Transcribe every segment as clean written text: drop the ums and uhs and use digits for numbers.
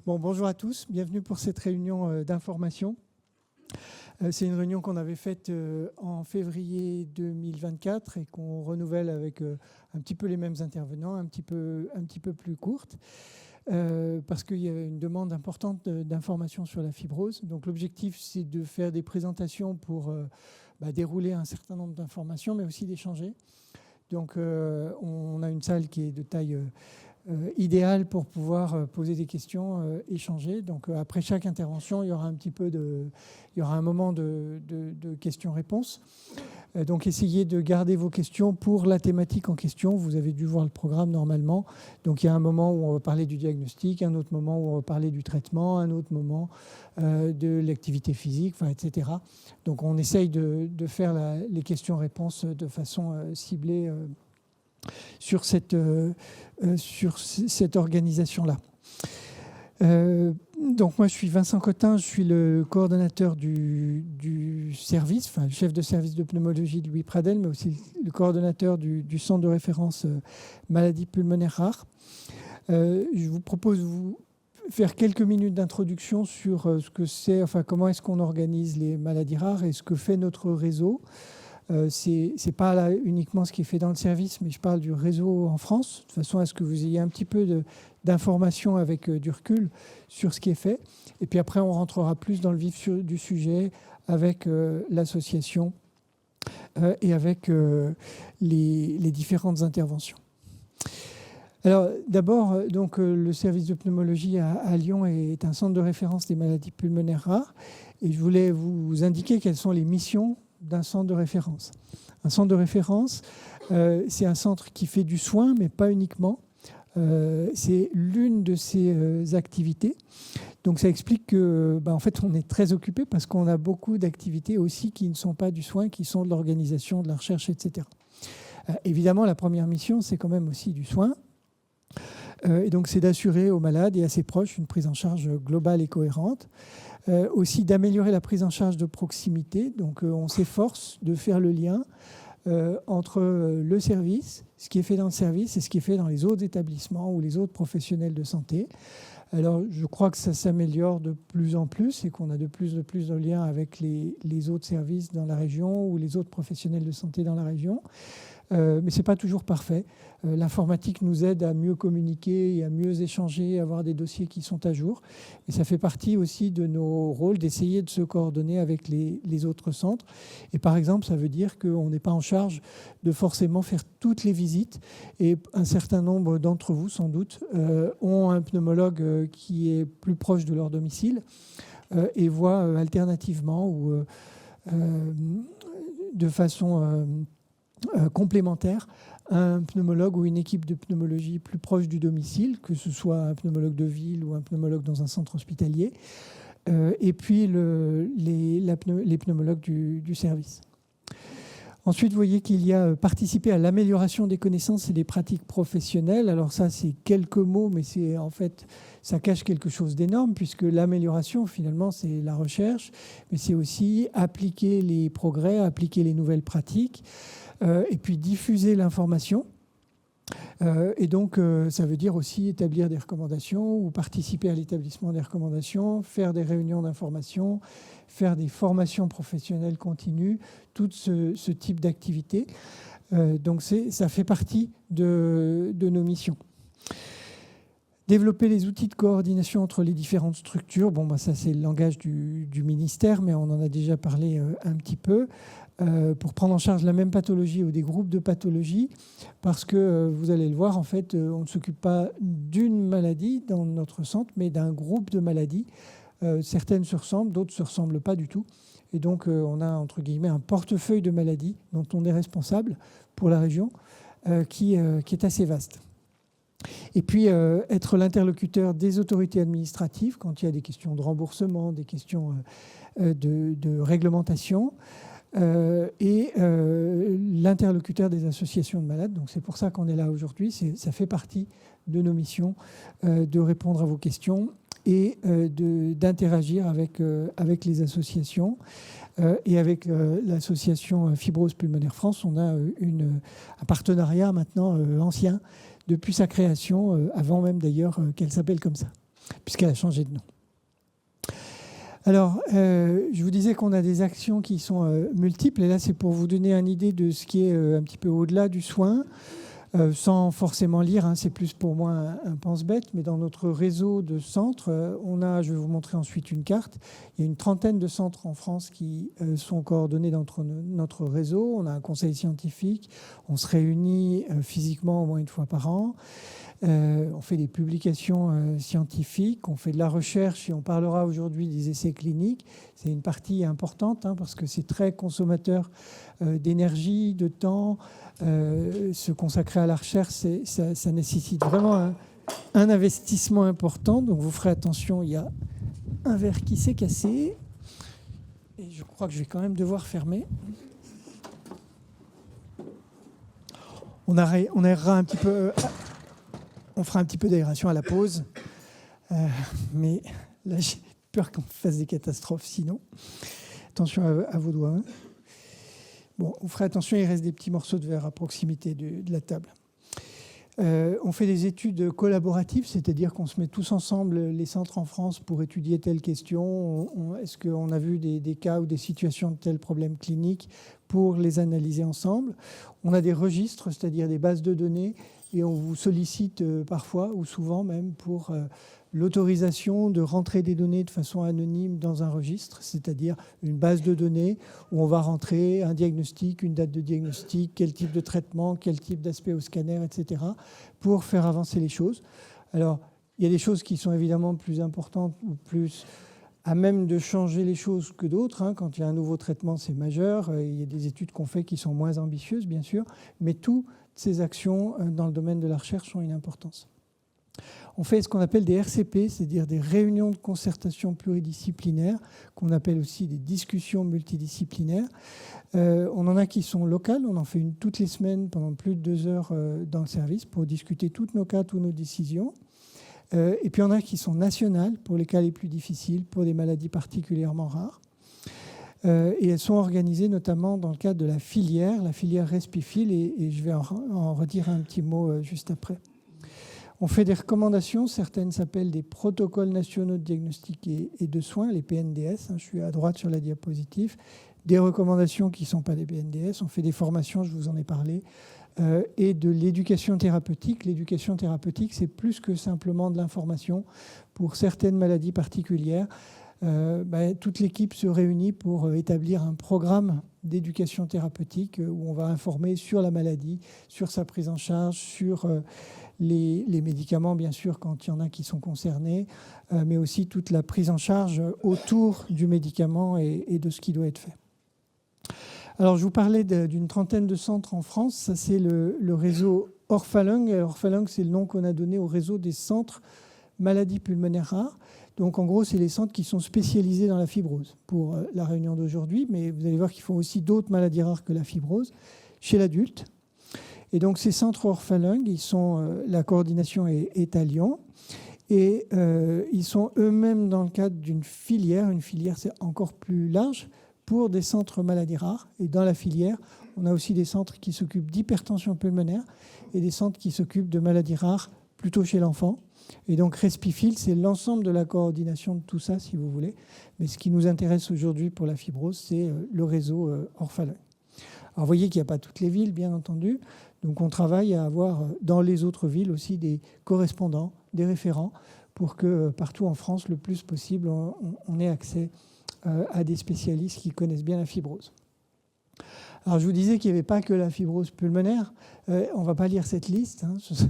Bon, bonjour à tous, bienvenue pour cette réunion d'information. C'est une réunion qu'on avait faite en février 2024 et qu'on renouvelle avec un petit peu les mêmes intervenants, un petit peu plus courte, parce qu'il y a une demande importante d'informations sur la fibrose. Donc l'objectif, c'est de faire des présentations pour dérouler un certain nombre d'informations, mais aussi d'échanger. Donc on a une salle qui est de taille idéal pour pouvoir poser des questions, échanger. Donc après chaque intervention, il y aura un moment de questions-réponses. Donc essayez de garder vos questions pour la thématique en question. Vous avez dû voir le programme normalement. Donc il y a un moment où on va parler du diagnostic, un autre moment où on va parler du traitement, un autre moment de l'activité physique, etc. Donc on essaye de faire les questions-réponses de façon ciblée sur cette organisation-là. Donc moi, je suis Vincent Cotin, je suis le coordonnateur du service, le chef de service de pneumologie de Louis Pradel, mais aussi le coordonnateur du centre de référence maladies pulmonaires rares. Je vous propose de vous faire quelques minutes d'introduction sur ce que c'est, comment est-ce qu'on organise les maladies rares et ce que fait notre réseau. C'est pas là uniquement ce qui est fait dans le service, mais je parle du réseau en France, de façon à ce que vous ayez un petit peu d'informations avec du recul sur ce qui est fait. Et puis après, on rentrera plus dans le vif du sujet avec l'association et avec les différentes interventions. Alors d'abord, donc, le service de pneumologie à Lyon est un centre de référence des maladies pulmonaires rares. Et je voulais vous indiquer quelles sont les missions d'un centre de référence. Un centre de référence, c'est un centre qui fait du soin, mais pas uniquement. C'est l'une de ses activités. Donc ça explique que, en fait, on est très occupé parce qu'on a beaucoup d'activités aussi qui ne sont pas du soin, qui sont de l'organisation, de la recherche, etc. Évidemment, la première mission, c'est quand même aussi du soin. Et donc, c'est d'assurer aux malades et à ses proches une prise en charge globale et cohérente. Aussi d'améliorer la prise en charge de proximité. Donc on s'efforce de faire le lien entre le service, ce qui est fait dans le service et ce qui est fait dans les autres établissements ou les autres professionnels de santé. Alors je crois que ça s'améliore de plus en plus et qu'on a de plus de liens avec les autres services dans la région ou les autres professionnels de santé dans la région. Mais ce n'est pas toujours parfait. L'informatique nous aide à mieux communiquer et à mieux échanger, à avoir des dossiers qui sont à jour. Et ça fait partie aussi de nos rôles d'essayer de se coordonner avec les autres centres. Et par exemple, ça veut dire qu'on n'est pas en charge de forcément faire toutes les visites. Et un certain nombre d'entre vous, sans doute, ont un pneumologue qui est plus proche de leur domicile et voient alternativement ou de façon complémentaire un pneumologue ou une équipe de pneumologie plus proche du domicile, que ce soit un pneumologue de ville ou un pneumologue dans un centre hospitalier, et puis les pneumologues du service. Ensuite, vous voyez qu'il y a participé à l'amélioration des connaissances et des pratiques professionnelles. Alors ça, c'est quelques mots, mais en fait, ça cache quelque chose d'énorme, puisque l'amélioration, finalement, c'est la recherche, mais c'est aussi appliquer les progrès, appliquer les nouvelles pratiques, et puis diffuser l'information. Et donc, ça veut dire aussi établir des recommandations ou participer à l'établissement des recommandations, faire des réunions d'information, faire des formations professionnelles continues, tout ce type d'activité. Donc, ça fait partie de nos missions. Développer les outils de coordination entre les différentes structures. Ça, c'est le langage du ministère, mais on en a déjà parlé un petit peu. Pour prendre en charge la même pathologie ou des groupes de pathologies, parce que vous allez le voir, en fait, on ne s'occupe pas d'une maladie dans notre centre, mais d'un groupe de maladies. Certaines se ressemblent, d'autres ne se ressemblent pas du tout. Et donc, on a, entre guillemets, un portefeuille de maladies dont on est responsable pour la région, qui est assez vaste. Et puis, être l'interlocuteur des autorités administratives quand il y a des questions de remboursement, des questions de réglementation, et l'interlocuteur des associations de malades. Donc c'est pour ça qu'on est là aujourd'hui. Ça fait partie de nos missions de répondre à vos questions et d'interagir avec les associations. Et avec l'association Fibrose Pulmonaire France, on a un partenariat maintenant ancien depuis sa création, avant même d'ailleurs qu'elle s'appelle comme ça. puisqu'elle a changé de nom. Alors, je vous disais qu'on a des actions qui sont multiples, et là, c'est pour vous donner une idée de ce qui est un petit peu au-delà du soin, sans forcément lire, hein, c'est plus pour moi un pense-bête, mais dans notre réseau de centres, on a, je vais vous montrer ensuite une carte, il y a une trentaine de centres en France qui sont coordonnés dans notre réseau. On a un conseil scientifique, on se réunit physiquement au moins une fois par an. On fait des publications scientifiques, on fait de la recherche et on parlera aujourd'hui des essais cliniques. C'est une partie importante hein, parce que c'est très consommateur d'énergie, de temps. Se consacrer à la recherche, ça nécessite vraiment un investissement important. Donc vous ferez attention, il y a un verre qui s'est cassé et je crois que je vais quand même devoir fermer. On aérera un petit peu... On fera un petit peu d'aération à la pause, mais là j'ai peur qu'on fasse des catastrophes sinon. Attention à vos doigts. Hein. Bon, on fera attention, il reste des petits morceaux de verre à proximité de la table. On fait des études collaboratives, c'est-à-dire qu'on se met tous ensemble, les centres en France, pour étudier telle question. Est-ce qu'on a vu des cas ou des situations de tels problèmes cliniques pour les analyser ensemble? On a des registres, c'est-à-dire des bases de données, et on vous sollicite parfois, ou souvent même, pour l'autorisation de rentrer des données de façon anonyme dans un registre, c'est-à-dire une base de données où on va rentrer un diagnostic, une date de diagnostic, quel type de traitement, quel type d'aspect au scanner, etc., pour faire avancer les choses. Alors, il y a des choses qui sont évidemment plus importantes ou plus à même de changer les choses que d'autres. Hein. Quand il y a un nouveau traitement, c'est majeur. Il y a des études qu'on fait qui sont moins ambitieuses, bien sûr, mais toutes ces actions dans le domaine de la recherche ont une importance. On fait ce qu'on appelle des RCP, c'est-à-dire des réunions de concertation pluridisciplinaires, qu'on appelle aussi des discussions multidisciplinaires. On en a qui sont locales, on en fait une toutes les semaines pendant plus de 2 heures dans le service pour discuter tous nos cas, toutes nos décisions. Et puis on a qui sont nationales pour les cas les plus difficiles, pour des maladies particulièrement rares. Et elles sont organisées notamment dans le cadre de la filière Respifil, et je vais en redire un petit mot juste après. On fait des recommandations, certaines s'appellent des protocoles nationaux de diagnostic et de soins, les PNDS, je suis à droite sur la diapositive, des recommandations qui ne sont pas des PNDS, on fait des formations, je vous en ai parlé, et de l'éducation thérapeutique. L'éducation thérapeutique, c'est plus que simplement de l'information. Pour certaines maladies particulières, toute l'équipe se réunit pour établir un programme d'éducation thérapeutique où on va informer sur la maladie, sur sa prise en charge, sur les médicaments, bien sûr, quand il y en a qui sont concernés, mais aussi toute la prise en charge autour du médicament et de ce qui doit être fait. Alors, je vous parlais d'une trentaine de centres en France. Ça, c'est le réseau Orphalung. Orphalung, c'est le nom qu'on a donné au réseau des centres maladies pulmonaires rares. Donc, en gros, c'est les centres qui sont spécialisés dans la fibrose pour la réunion d'aujourd'hui. Mais vous allez voir qu'ils font aussi d'autres maladies rares que la fibrose chez l'adulte. Et donc, ces centres Orphalung, la coordination est à Lyon. Et ils sont eux-mêmes dans le cadre d'une filière. Une filière, c'est encore plus large, pour des centres maladies rares. Et dans la filière, on a aussi des centres qui s'occupent d'hypertension pulmonaire et des centres qui s'occupent de maladies rares plutôt chez l'enfant. Et donc Respifil, c'est l'ensemble de la coordination de tout ça, si vous voulez. Mais ce qui nous intéresse aujourd'hui pour la fibrose, c'est le réseau Orphalung. Alors vous voyez qu'il n'y a pas toutes les villes, bien entendu. Donc on travaille à avoir dans les autres villes aussi des correspondants, des référents, pour que partout en France, le plus possible, on ait accès à des spécialistes qui connaissent bien la fibrose. Alors je vous disais qu'il n'y avait pas que la fibrose pulmonaire. On ne va pas lire cette liste. Je ne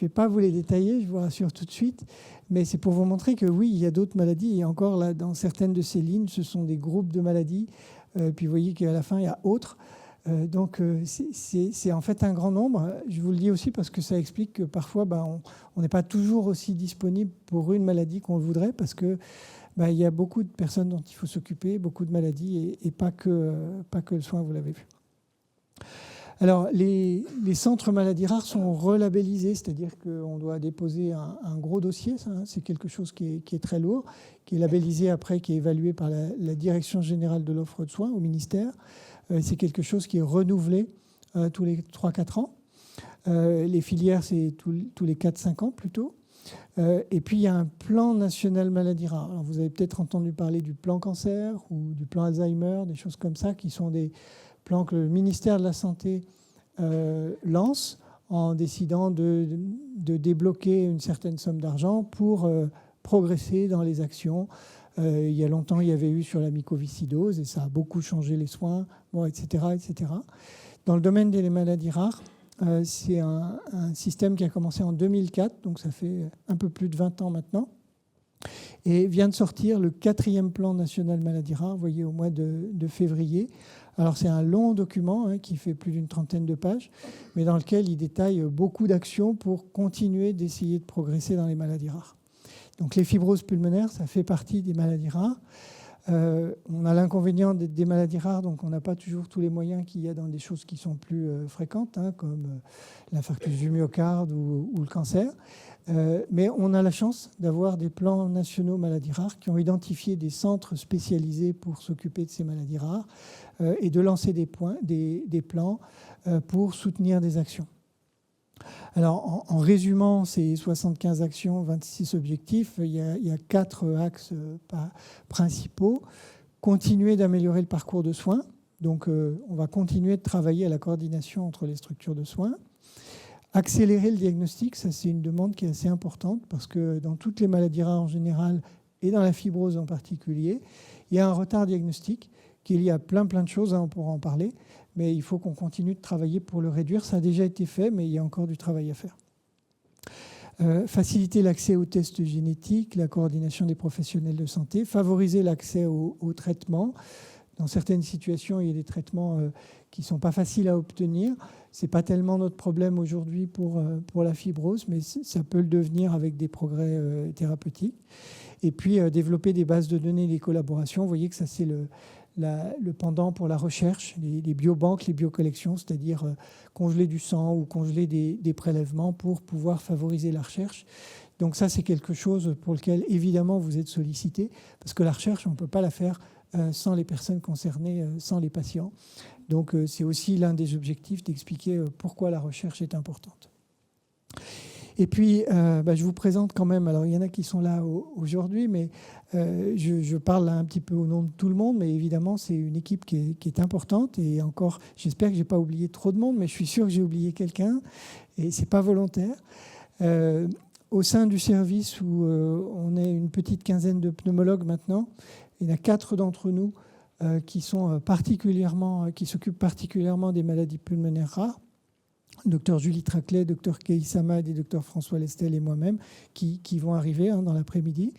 vais pas vous les détailler, je vous rassure tout de suite. Mais c'est pour vous montrer que oui, il y a d'autres maladies. Et encore là, dans certaines de ces lignes, ce sont des groupes de maladies. Puis vous voyez qu'à la fin, il y a autres. Donc c'est en fait un grand nombre. Je vous le dis aussi parce que ça explique que parfois, on n'est pas toujours aussi disponible pour une maladie qu'on le voudrait, parce que il y a beaucoup de personnes dont il faut s'occuper, beaucoup de maladies, et pas que le soin, vous l'avez vu. Alors, les centres maladies rares sont relabellisés, c'est-à-dire qu'on doit déposer un gros dossier, c'est quelque chose qui est très lourd, qui est labellisé après, qui est évalué par la Direction générale de l'offre de soins au ministère. C'est quelque chose qui est renouvelé tous les 3-4 ans. Les filières, c'est tous les 4-5 ans plutôt. Et puis, il y a un plan national maladies rares. Alors, vous avez peut-être entendu parler du plan cancer ou du plan Alzheimer, des choses comme ça, qui sont des plans que le ministère de la Santé lance en décidant de débloquer une certaine somme d'argent pour progresser dans les actions. Il y a longtemps, il y avait eu sur la mycoviscidose et ça a beaucoup changé les soins, bon, etc., etc. Dans le domaine des maladies rares, c'est un système qui a commencé en 2004, donc ça fait un peu plus de 20 ans maintenant, et vient de sortir le 4e plan national maladies rares, vous voyez, au mois de février. Alors c'est un long document qui fait plus d'une 30aine de pages, mais dans lequel il détaille beaucoup d'actions pour continuer d'essayer de progresser dans les maladies rares. Donc les fibroses pulmonaires, ça fait partie des maladies rares. On a l'inconvénient des maladies rares, donc on n'a pas toujours tous les moyens qu'il y a dans des choses qui sont plus fréquentes, comme l'infarctus du myocarde ou le cancer. Mais on a la chance d'avoir des plans nationaux maladies rares qui ont identifié des centres spécialisés pour s'occuper de ces maladies rares et de lancer des plans pour soutenir des actions. Alors, en résumant ces 75 actions, 26 objectifs, il y a 4 axes principaux. Continuer d'améliorer le parcours de soins. Donc, on va continuer de travailler à la coordination entre les structures de soins. Accélérer le diagnostic, ça c'est une demande qui est assez importante parce que dans toutes les maladies rares en général et dans la fibrose en particulier, il y a un retard diagnostique qui est lié à plein de choses, on pourra en parler, mais il faut qu'on continue de travailler pour le réduire. Ça a déjà été fait, mais il y a encore du travail à faire. Faciliter l'accès aux tests génétiques, la coordination des professionnels de santé, favoriser l'accès aux traitements. Dans certaines situations, il y a des traitements qui ne sont pas faciles à obtenir. Ce n'est pas tellement notre problème aujourd'hui pour la fibrose, mais ça peut le devenir avec des progrès thérapeutiques. Et puis, développer des bases de données, des collaborations. Vous voyez que ça, c'est le pendant pour la recherche, les biobanques, les biocollections, c'est-à-dire congeler du sang ou congeler des prélèvements pour pouvoir favoriser la recherche. Donc ça, c'est quelque chose pour lequel, évidemment, vous êtes sollicité, parce que la recherche, on ne peut pas la faire sans les personnes concernées, sans les patients. Donc c'est aussi l'un des objectifs d'expliquer pourquoi la recherche est importante. Et puis, je vous présente quand même, alors il y en a qui sont là aujourd'hui, mais je parle là un petit peu au nom de tout le monde, mais évidemment, c'est une équipe qui est importante. Et encore, j'espère que je n'ai pas oublié trop de monde, mais je suis sûr que j'ai oublié quelqu'un, et ce n'est pas volontaire. Au sein du service où on est une petite quinzaine de pneumologues maintenant, il y en a 4 d'entre nous qui s'occupent particulièrement des maladies pulmonaires rares. Dr Julie Traclet, Dr Kei Samad et Dr François Lestel et moi-même qui vont arriver dans l'après-midi.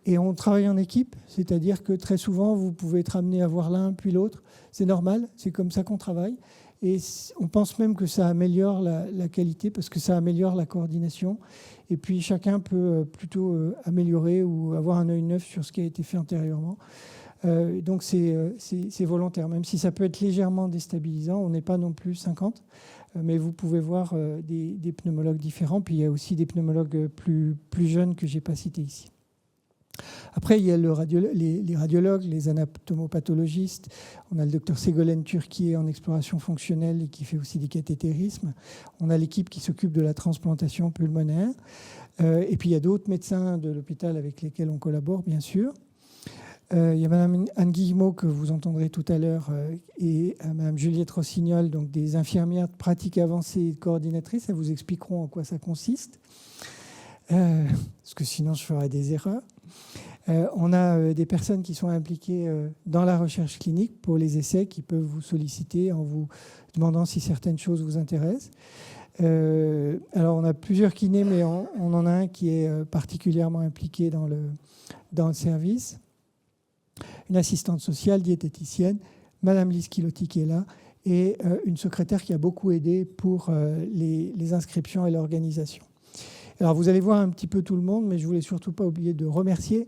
Et on travaille en équipe, c'est-à-dire que très souvent, vous pouvez être amené à voir l'un puis l'autre. C'est normal, c'est comme ça qu'on travaille. Et on pense même que ça améliore la qualité parce que ça améliore la coordination. Et puis chacun peut plutôt améliorer ou avoir un œil neuf sur ce qui a été fait antérieurement. Donc c'est volontaire, même si ça peut être légèrement déstabilisant. On n'est pas non plus 50, mais vous pouvez voir des pneumologues différents. Puis il y a aussi des pneumologues plus jeunes que je n'ai pas cités ici. Après, il y a les radiologues, les anatomopathologistes. On a le docteur Ségolène Turquier en exploration fonctionnelle et qui fait aussi des cathétérismes. On a l'équipe qui s'occupe de la transplantation pulmonaire. Et puis, il y a d'autres médecins de l'hôpital avec lesquels on collabore, bien sûr. Il y a Mme Anne Guillemot, que vous entendrez tout à l'heure, et Mme Juliette Rossignol, donc des infirmières de pratique avancée et coordinatrices. Elles vous expliqueront en quoi ça consiste. Parce que sinon, je ferais des erreurs. On a des personnes qui sont impliquées dans la recherche clinique pour les essais qui peuvent vous solliciter en vous demandant si certaines choses vous intéressent. Alors, on a plusieurs kinés, mais on en a un qui est particulièrement impliqué dans le service. Une assistante sociale, diététicienne, Madame Lise Kilotti qui est là, et une secrétaire qui a beaucoup aidé pour les inscriptions et l'organisation. Alors, vous allez voir un petit peu tout le monde, mais je ne voulais surtout pas oublier de remercier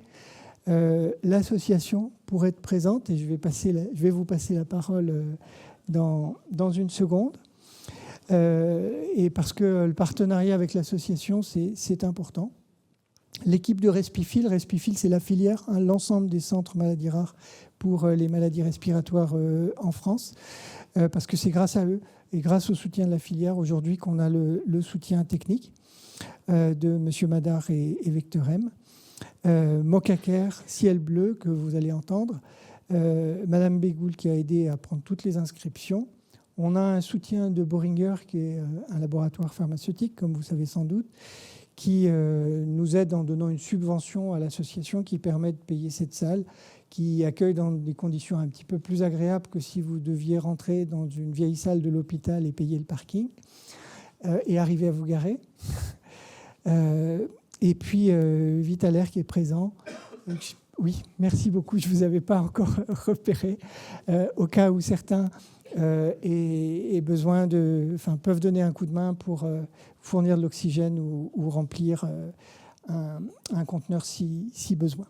l'association pour être présente, et je vais vous passer la parole dans une seconde. Et parce que le partenariat avec l'association, c'est important. L'équipe de Respifil, c'est la filière, l'ensemble des centres maladies rares pour les maladies respiratoires en France, parce que c'est grâce à eux et grâce au soutien de la filière aujourd'hui qu'on a le soutien technique. de M. Madar et Vectorem. Mocaker, Ciel Bleu, que vous allez entendre. Madame Bégoul qui a aidé à prendre toutes les inscriptions. On a un soutien de Boehringer, qui est un laboratoire pharmaceutique, comme vous savez sans doute, qui nous aide en donnant une subvention à l'association qui permet de payer cette salle, qui accueille dans des conditions un petit peu plus agréables que si vous deviez rentrer dans une vieille salle de l'hôpital et payer le parking et arriver à vous garer. Et puis Vitaler qui est présent. Oui, merci beaucoup, je ne vous avais pas encore repéré. Au cas où certains aient besoin peuvent donner un coup de main pour fournir de l'oxygène ou remplir un conteneur si besoin.